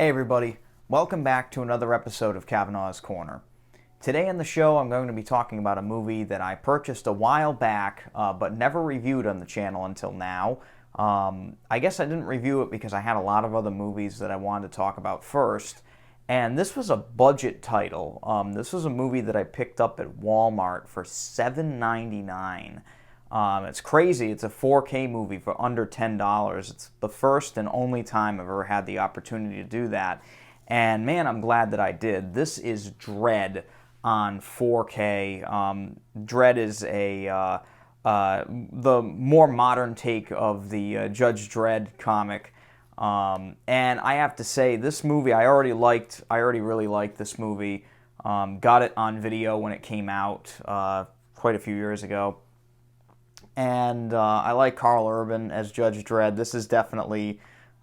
Hey everybody, welcome back to another episode of Cavanaugh's Corner. Today on the show I'm going to be talking about a movie that I purchased a while back but never reviewed on the channel until now. I guess I didn't review it because I had a lot of other movies that I wanted to talk about first, and this was a budget title. This was a movie that I picked up at Walmart for $7.99. It's crazy. It's a 4K movie for under $10. It's the first and only time I've ever had the opportunity to do that. And man, I'm glad that I did. This is Dredd on 4K. Dredd is the more modern take of the Judge Dredd comic. And I have to say, this movie I already really liked this movie. Got it on video when it came out quite a few years ago. And I like Carl Urban as Judge Dredd. This is definitely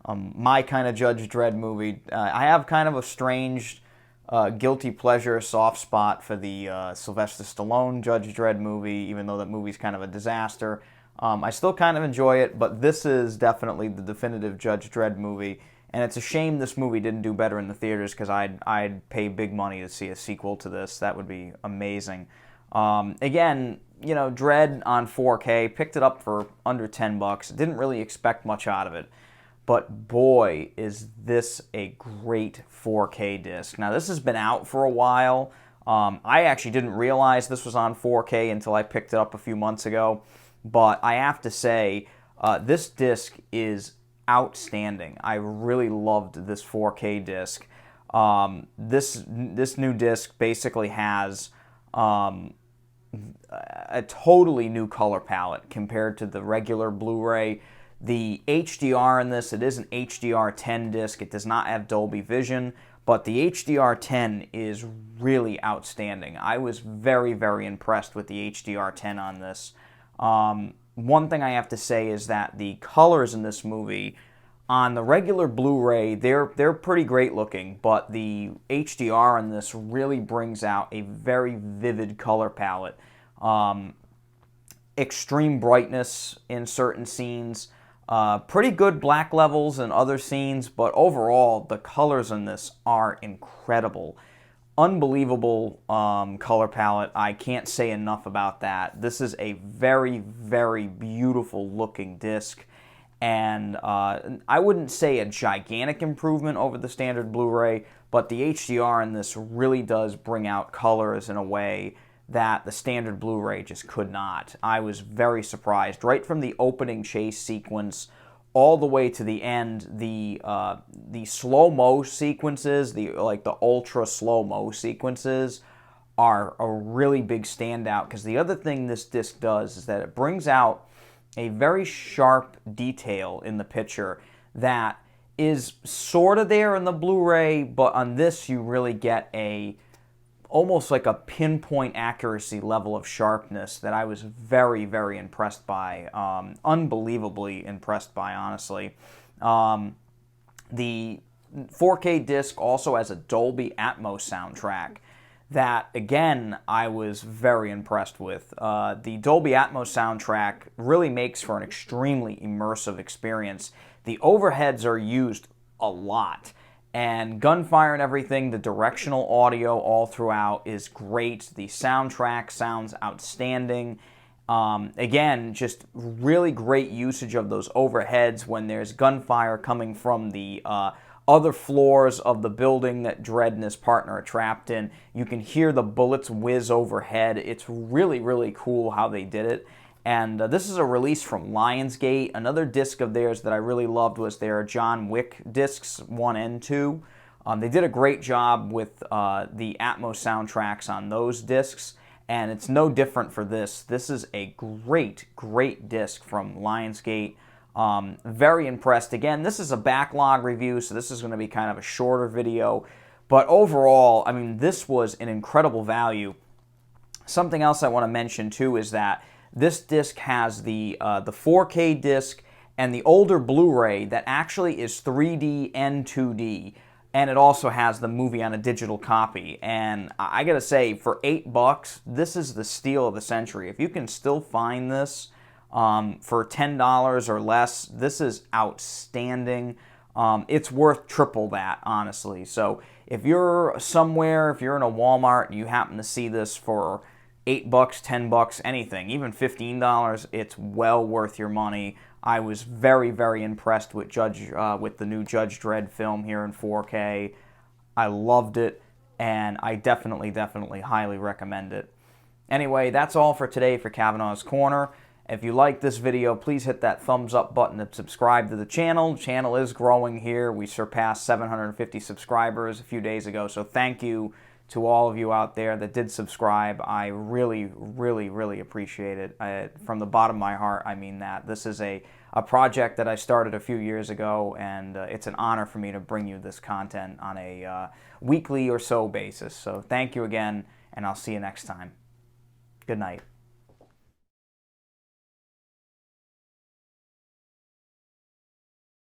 my kind of Judge Dredd movie. I have kind of a strange guilty pleasure soft spot for the Sylvester Stallone Judge Dredd movie, even though that movie's kind of a disaster. I still kind of enjoy it, but this is definitely the definitive Judge Dredd movie. And it's a shame this movie didn't do better in the theaters, because I'd pay big money to see a sequel to this. That would be amazing. Again, you know, Dredd on 4K, picked it up for under $10. Didn't really expect much out of it. But boy, is this a great 4K disc. Now, this has been out for a while. I actually didn't realize this was on 4K until I picked it up a few months ago. But I have to say, this disc is outstanding. I really loved this 4K disc. This new disc basically has a totally new color palette compared to the regular Blu-ray. The HDR in this, it is an HDR10 disc. It does not have Dolby Vision, but the HDR10 is really outstanding. I was very, very impressed with the HDR10 on this. One thing I have to say is that the colors in this movie, on the regular Blu-ray, they're pretty great looking, but the HDR on this really brings out a very vivid color palette. Extreme brightness in certain scenes, pretty good black levels in other scenes, but overall, the colors in this are incredible. Unbelievable color palette. I can't say enough about that. This is a very, very beautiful looking disc. And I wouldn't say a gigantic improvement over the standard Blu-ray, but the HDR in this really does bring out colors in a way that the standard Blu-ray just could not. I was very surprised. Right from the opening chase sequence all the way to the end, the slow-mo sequences, the ultra slow-mo sequences, are a really big standout, because the other thing this disc does is that it brings out a very sharp detail in the picture that is sort of there in the Blu-ray, but on this you really get almost like a pinpoint accuracy level of sharpness that I was very, very impressed by. Unbelievably impressed by, honestly. The 4K disc also has a Dolby Atmos soundtrack that, again, I was very impressed with. The Dolby Atmos soundtrack really makes for an extremely immersive experience. The overheads are used a lot, and gunfire and everything, the directional audio all throughout is great. The soundtrack sounds outstanding. Again, just really great usage of those overheads when there's gunfire coming from the other floors of the building that Dredd and his partner are trapped in. You can hear the bullets whiz overhead. It's really, really cool how they did it. And this is a release from Lionsgate. Another disc of theirs that I really loved was their John Wick discs 1 and 2. They did a great job with the Atmos soundtracks on those discs, and it's no different for this. This is a great, great disc from Lionsgate. Very impressed. Again, this is a backlog review, so this is going to be kind of a shorter video. But overall, I mean, this was an incredible value. Something else I want to mention, too, is that this disc has the 4K disc and the older Blu-ray that actually is 3D and 2D. And it also has the movie on a digital copy. And I gotta say, for $8, this is the steal of the century. If you can still find this for $10 or less, this is outstanding. it's worth triple that, honestly. So if you're somewhere, if you're in a Walmart and you happen to see this for $8, $10, anything, even $15, it's well worth your money. I was very, very impressed with with the new Judge Dredd film here in 4K. I loved it, and I definitely highly recommend it. Anyway, that's all for today for Cavanaugh's Corner. If you like this video, please hit that thumbs up button and subscribe to the channel. The channel is growing here. We surpassed 750 subscribers a few days ago, so thank you to all of you out there that did subscribe. I really appreciate it. From the bottom of my heart, I mean that. This is a project that I started a few years ago, and it's an honor for me to bring you this content on a weekly or so basis. So thank you again, and I'll see you next time. Good night.